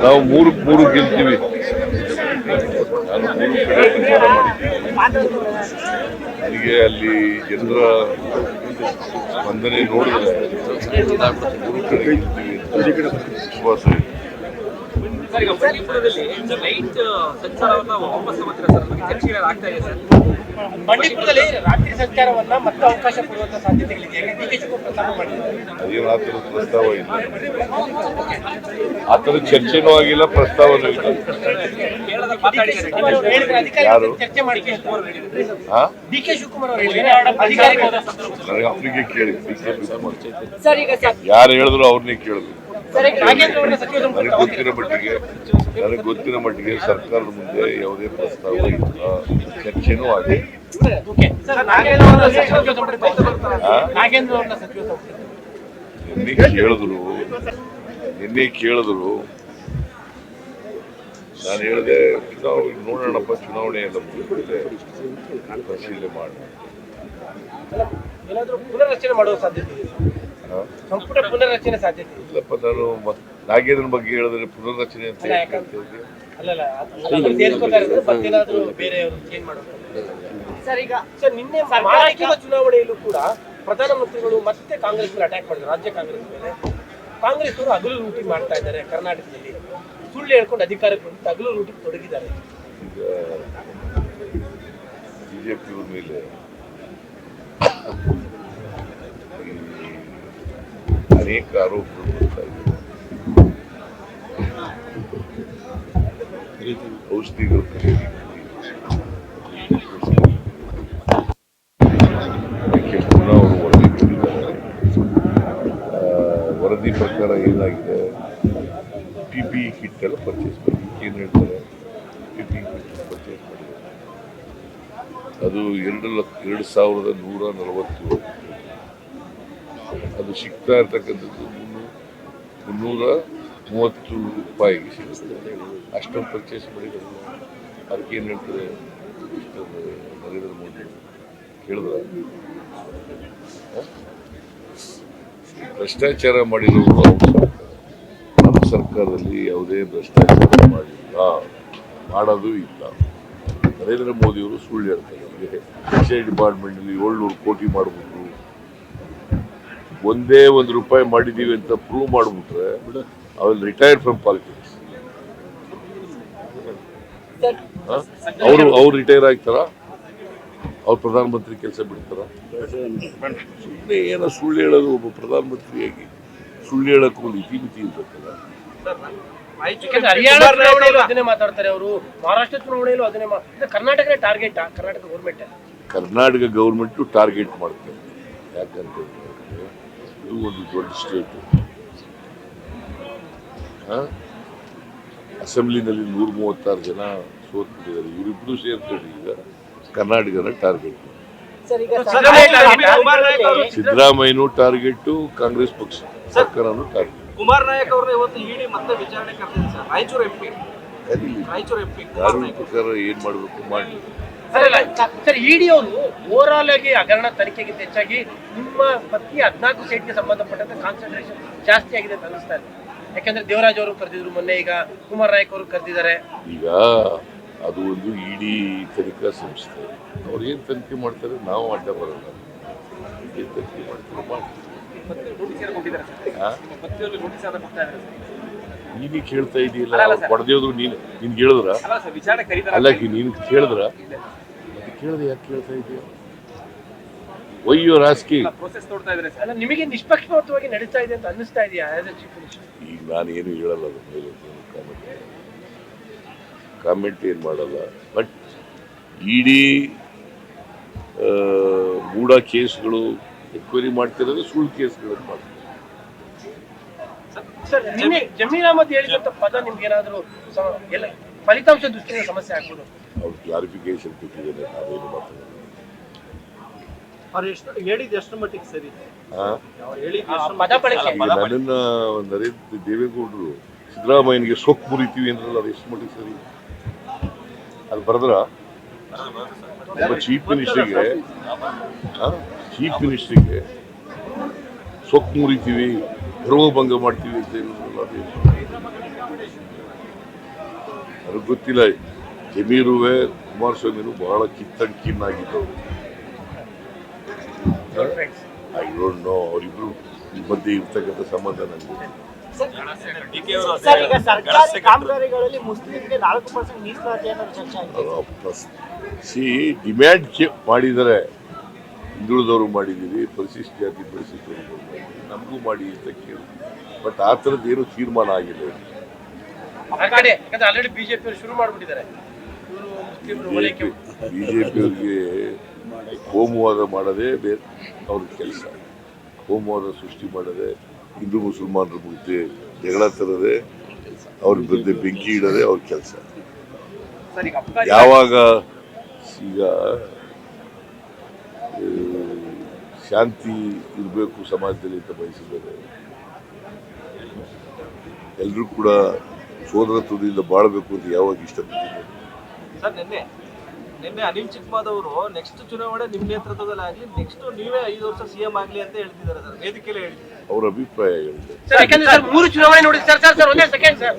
ನಾವು ಮೂರು ಗೆಲ್ತೀವಿ. ನಾನು 3 ಕಡೆ ಪ್ರಚಾರ ಮಾಡಿದ್ದೀನಿ. ನನಗೆ ಅಲ್ಲಿ ಜನರ ಸ್ಪಂದನೆ ನೋಡಿದ್ರೆ 3 ಕಡೆ ಗೆಲ್ತೀವಿ ಅಂತ ವಿಶ್ವಾಸ ಇದೆ. ಸರ್, ಈಗ ಬಂಡೀಪುರದಲ್ಲಿ ಲೈಟ್ ಸಂಚಾರವನ್ನ ವಾಪಸ್ ತಗೋತೀರಾ ಸರ್? ನಮಗೆ ಚರ್ಚೆಗಳು ಆಗ್ತಾ ಇದೆ ಸರ್. ಬಂಡೀಪುರದಲ್ಲಿ ರಾತ್ರಿ ಸಂಚಾರವನ್ನ ಮತ್ತೆ ಅವಕಾಶ ಕೊಡುವಂತ ಸಾಧ್ಯತೆಗಳಿದೆ. ಡಿ.ಕೆ. ಶಿವಕುಮಾರ್ ಪ್ರಸ್ತಾಪ ಮಾಡಿದ್ದಾರೆ. ಅದೇನು ಆ ಥರದ ಪ್ರಸ್ತಾವ ಇಲ್ಲ, ಆ ಥರದ ಚರ್ಚೆನೂ ಆಗಿಲ್ಲ, ಪ್ರಸ್ತಾವನೂ ಇಲ್ಲ. ಯಾರು ಡಿ.ಕೆ. ಶಿವಕುಮಾರ್ ನನಗೆ ಅವರಿಗೆ ಕೇಳಿ, ಯಾರು ಹೇಳಿದ್ರು ಅವ್ರನ್ನೇ ಕೇಳಬೇಕು. ನನಗೆ ಗೊತ್ತಿನ ಮಟ್ಟಿಗೆ ಸರ್ಕಾರದ ಮುಂದೆ ಯಾವುದೇ ಪ್ರಸ್ತಾವ ಇಲ್ಲ, ಚರ್ಚೆನೂ ಆಗಿದೆ. ನಿನ್ನೆ ಕೇಳಿದ್ರು ನಾನು ಹೇಳಿದೆ ನೋಡೋಣಪ್ಪ, ಚುನಾವಣೆ ಎಲ್ಲ ಮುಗಿದಿದೆ, ಪರಿಶೀಲನೆ ಮಾಡಿ ಪುನರ್ರಚನೆ ಮಾಡುವ ಸಾಧ್ಯತೆ ಇದೆ. ಸಂಪುಟ ಪುನರ್ರಚನೆ ಸಾಧ್ಯತೆ ಇಲ್ಲಪ್ಪ. ನಾನು ನಾಗೇಂದ್ರನ ಬಗ್ಗೆ ಹೇಳಿದ್ರೆ ಪುನರ್ರಚನೆ ಅಂತ ಸರ್, ಈಗ ಸರ್ ನಿನ್ನೆ ಮಹಾರಾಷ್ಟ್ರದ ಚುನಾವಣೆಯಲ್ಲೂ ಕೂಡ ಪ್ರಧಾನಮಂತ್ರಿಗಳು ಮತ್ತೆ ಕಾಂಗ್ರೆಸ್ ಮೇಲೆ ಅಟ್ಯಾಕ್ ಮಾಡಿದ್ರು. ರಾಜ್ಯ ಕಾಂಗ್ರೆಸ್ ಮೇಲೆ ಕಾಂಗ್ರೆಸ್ ಅವರು ಹಗಲು ಲೂಟಿ ಮಾಡ್ತಾ ಇದ್ದಾರೆ. ಕರ್ನಾಟಕದಲ್ಲಿ ಸುಳ್ಳು ಹೇಳ್ಕೊಂಡು ಅಧಿಕಾರಕ್ಕೆ ಬಂದು ಹಗಲು ಲೂಟಿ ತೊಡಗಿದ್ದಾರೆ. ಈಗ ಬಿಜೆಪಿ ಮೇಲೆ ಅನೇಕ ಆರೋಪಗಳು ಬರ್ತಾ ಇದ್ದಾರೆ. ಔಷಧಿಗಳು ಖರೀದಿ ಪುನಃ ಅವರು ವರದಿ ಕೊಟ್ಟಿದ್ದಾರೆ. ವರದಿ ಪ್ರಕಾರ ಏನಾಗಿದೆ, PPE ಕಿಟ್ ಎಲ್ಲ ಪರ್ಚೇಸ್ ಮಾಡಿ, ಏನು ಹೇಳ್ತಾರೆ, PPE ಕಿಟ್ ಪರ್ಚೇಸ್ ಮಾಡಿದ್ದಾರೆ. ಅದು 2,140. ಅದು ಸಿಗ್ತಾ ಇರ್ತಕ್ಕಂಥದ್ದು 330 ರೂಪಾಯಿಗೆ ಸಿಗುತ್ತೆ. ಅಷ್ಟೊಂದು ಪರ್ಚೇಸ್ ಮಾಡಿದ್ರು. ಅದಕ್ಕೆ ಏನು ಹೇಳ್ತಾರೆ ನರೇಂದ್ರ ಮೋದಿ ಹೇಳಿದ್ರ, ಭ್ರಷ್ಟಾಚಾರ ಮಾಡಿರೋರು ಅವ್ರ ಸರ್ಕಾರ. ನಮ್ಮ ಸರ್ಕಾರದಲ್ಲಿ ಯಾವುದೇ ಭ್ರಷ್ಟಾಚಾರ ಮಾಡಿಲ್ಲ, ಮಾಡೋದು ಇಲ್ಲ. ನರೇಂದ್ರ ಮೋದಿಯವರು ಸುಳ್ಳು ಹೇಳ್ತಾರೆ. ಎಕ್ಸೈಸ್ ಡಿಪಾರ್ಟ್ಮೆಂಟ್ನಲ್ಲಿ 700 ಕೋಟಿ ಮಾಡಿಬಿಟ್ರು, ಒಂದೇ ₹1 ಮಾಡಿದ್ದೀವಿ ಅಂತ ಪ್ರೂವ್ ಮಾಡಿಬಿಟ್ರೆ I will retire from politics. ಅವ್ರು ರಿಟೈರ್ ಆಗ್ತಾರ? ಅವ್ರು ಪ್ರಧಾನಮಂತ್ರಿ ಕೆಲಸ ಬಿಡ್ತಾರ? ಸುಮ್ಮನೆ ಏನೋ ಸುಳ್ಳು ಹೇಳೋದು. ಒಬ್ಬ ಪ್ರಧಾನಮಂತ್ರಿಯಾಗಿ ಸುಳ್ಳು ಹೇಳಕ್ಕೂ ಒಂದು ಇತಿಮಿತಿ ಇರ್ಬೇಕಲ್ಲ. ಅದನ್ನೇ ಮಾತಾಡ್ತಾರೆ ಅವರು. ಮಹಾರಾಷ್ಟ್ರ ಚುನಾವಣೆಯಲ್ಲೂ ಅದನ್ನೇ. Karnataka target, Karnataka government, Karnataka government target ಮಾಡ್ತಾರೆ. ಯಾಕಂತ ಇದು ಒಂದು ದೊಡ್ಡ ಸ್ಟೇಟ್. ಅಸೆಂಬ್ಲಿನಲ್ಲಿ 136 ಜನ ಸೋತ್ಬಿಟ್ಟಿದ್ದಾರೆ. ಇವರಿಬ್ಬರು ಸೇರ್ಕೊಂಡು ಈಗ ಕರ್ನಾಟಕದ ಟಾರ್ಗೆಟ್. ಸಿದ್ದರಾಮಯ್ಯನೂ ಟಾರ್ಗೆಟ್, ಕಾಂಗ್ರೆಸ್ ಪಕ್ಷ ಸರ್ಕಾರನೂ ಟಾರ್ಗೆಟ್. ಕುಮಾರ್ ನಾಯಕ್ ಅವ್ರನ್ನ ಇವತ್ತು ಇಡಿ ಮತ್ತೆ ವಿಚಾರಣೆ ಕರೆದಿದೆ ಸರ್. ರಾಯಚೂರು MP ಕಾನೂನು ಪ್ರಕಾರ ಏನ್ ಮಾಡಬೇಕು ಮಾಡಿ. ಸರ್, ಇಡಿ ಅವರು ಓವರಾಲ್ ಆಗಿ ಹಗರಣ ತನಿಖೆಗಿಂತ ಹೆಚ್ಚಾಗಿ ನಿಮ್ಮ ಪತ್ನಿ 14 ಸೀಟ್ಗೆ ಸಂಬಂಧಪಟ್ಟಂತೆ ಕಾನ್ಸಂಟ್ರೇಷನ್ ಜಾಸ್ತಿ ಆಗಿದೆ ಅಂತ ಅನಿಸ್ತಾ ಇದೆ. ಯಾಕಂದ್ರೆ ದೇವರಾಜ್ ಅವರು ಕರೆದಿದ್ರು ಮೊನ್ನೆ, ಈಗ ಕುಮಾರ್ ನಾಯಕ್ ಅವರು ಕರೆದಿದ್ದಾರೆ. ಈಗ ಅದು ಒಂದು ಇಡಿ ತನಿಖಾ ಸಂಸ್ಥೆ. ಅವ್ರು ಏನ್ ತನಿಖೆ ಮಾಡ್ತಾರೆ, ನಾವು ಅಡ್ಡ ಬರಲ್ಲ. ಏನ್ ತನಿಖೆ ಮಾಡ್ತಾರೆ ಮಾಡಿ. ನೀನು ಕೇಳ್ತಾ ಇದೀಯಲ್ಲ, ಹೊಡೆದೇವ್ರು ನೀನು ಕೇಳಿದ್ರ? ಅಲ್ಲ, ನೀನು ಕೇಳಿದ್ರ? ಮತ್ತೆ ಕೇಳಿದ್ರೆ ಯಾಕೆ ಕೇಳ್ತಾ ಇದೀಯ? Why you are asking? ನಿಮಗೆ ನಿಷ್ಪಕ್ಷಪಾತವಾಗಿ ನಡೀತಾ ಇದೆ ಅಂತ ಅನ್ನಿಸ್ತಾ ಇದೆಯಾ? ಈಗ ನಾನು ಏನು ಹೇಳಲ್ಲ, ಅದ್ರ ಮೇಲೆ ಕಾಮೆಂಟ್ ಏನು ಮಾಡಲ್ಲ. ಬಟ್ ಇಡೀ ಮೂಢ ಕೇಸ್ಗಳು ಎನ್ಕ್ವೈರಿ ಮಾಡ್ತಿರೋದು ಸುಳ್ಳು ಕೇಸ್ಗಳನ್ನು ಮಾಡ್ತಾರೆ. ಸರ್, ಜಮೀರ್ ಅಹಮದ್ ಹೇಳಿದಂತ ಪದ ನಿಮ್ಗೆ ಏನಾದರೂ ಫಲಿತಾಂಶ ದೃಷ್ಟಿಯಿಂದ ಸಮಸ್ಯೆ ಆಗ್ಬೋದು? ಅವ್ರು ಕ್ಲಾರಿಫಿಕೇಶನ್ ಕೊಟ್ಟಿದ್ದಾರೆ, ನಾವೇನು ಮಾತಾಡೋದು. ಹೇಳಿದ ಎಷ್ಟು ಮಟ್ಟಿಗೆ ಸರಿ? ನನ್ನನ್ನ ನರೇಂದ್ರ ದೇವೇಗೌಡರು ಸಿದ್ದರಾಮಯ್ಯನಿಗೆ ಸೊಕ್ಕು ಮುರಿತೀವಿ ಅಂದ್ರಲ್ಲ, ಅದು ಎಷ್ಟು ಮಟ್ಟಿಗೆ ಸರಿ? ಅದು ಬರೆದ್ರ ಒಬ್ಬ ಚೀಫ್ ಮಿನಿಸ್ಟ್ರಿಗೆ ಸೊಕ್ಕು ಮುರಿತೀವಿ ಗರ್ವಭಂಗ ಮಾಡ್ತೀವಿ ಅಂತ ಹೇಳಿದ್ರಲ್ಲ ಅದೇನು ನನಗೆ ಗೊತ್ತಿಲ್ಲ. ಜಮೀರುವೆ ಕುಮಾರಸ್ವಾಮಿನು ಬಹಳ ಕಿನ್ನಾಗಿದ್ದವರು. ಐ ಡೋಂಟ್ ನೋ ಅವರಿಬ್ರು ಮಧ್ಯೆ ಇರ್ತಕ್ಕಂಥ ಸಂಬಂಧ ನನಗೆ. ಸರ್, ಈಗ ಸರ್ಕಾರಿ ಕಾಮಗಾರಿಗಳಲ್ಲಿ ಮುಸ್ಲಿಂಗೆ 4% ಮೀಸಲಾತಿ ಅನ್ನೋದು ಚರ್ಚೆ ಆಗಿದೆ. ಡಿಮ್ಯಾಂಡ್ ಮಾಡಿದರೆ ಹಿಂದುಳಿದವರು ಮಾಡಿದ್ದೀವಿ, ಪರಿಶಿಷ್ಟ ಜಾತಿ ಪರಿಶಿಷ್ಟ ನಮಗೂ ಮಾಡಿ ಅಂತ ಕೇಳಿ, ಬಟ್ ಆ ಥರದ್ದು ಏನು ತೀರ್ಮಾನ ಆಗಿಲ್ಲ. ಯಾಕಂದ್ರೆ ಆಲ್ರೆಡಿ ಬಿಜೆಪಿ ಅವರು ಶುರು ಮಾಡ್ಬಿಟ್ಟಿದ್ದಾರೆ. ಬಿಜೆಪಿಯವರಿಗೆ ಕೋಮುವಾದ ಮಾಡೋದೇ ಬೇರೆ ಅವ್ರ ಕೆಲಸ. ಕೋಮುವಾದ ಸೃಷ್ಟಿ ಮಾಡೋದೇ, ಹಿಂದೂ ಮುಸಲ್ಮಾನರ ಮಧ್ಯೆ ಜಗಳ ತರದೆ, ಅವ್ರ ಮಧ್ಯೆ ಬೆಂಕಿ ಇಡೋದೇ ಅವ್ರ ಕೆಲಸ. ಯಾವಾಗ ಈಗ ಶಾಂತಿ ಇರಬೇಕು ಸಮಾಜದಲ್ಲಿ ಅಂತ ಬಯಸಿದರೆ, ಎಲ್ಲರೂ ಕೂಡ ಸೋದರತ್ವದಿಂದ ಬಾಳಬೇಕು ಅಂತ ಯಾವಾಗ ಇಷ್ಟಪಟ್ಟಿದ್ದಾರೆ. ಸರ್, ನಿನ್ನೆ ಅನಿಲ್ ಚಿಕ್ಕಮಾದವರು ನೆಕ್ಸ್ಟ್ ಚುನಾವಣೆ ನಿಮ್ಮ ನೇತೃತ್ವದಲ್ಲಿ ಆಗ್ಲಿ, ನೆಕ್ಸ್ಟ್ ನೀವೇ 5 ವರ್ಷ ಸಿಎಂ ಆಗ್ಲಿ ಅಂತ ಹೇಳ್ತಿದ್ದಾರೆ ಸರ್, ವೇದಿಕೆಯಲ್ಲಿ ಹೇಳಿದ್ದಾರೆ. ಅವರ ಅಭಿಪ್ರಾಯ ಹೇಳಿದೆ. ಸರ್, ಯಾಕಂದ್ರೆ 3 ಚುನಾವಣೆ ನೋಡಿ ಸರ್. ಒಂದೇ ಸೆಕೆಂಡ್ ಸರ್.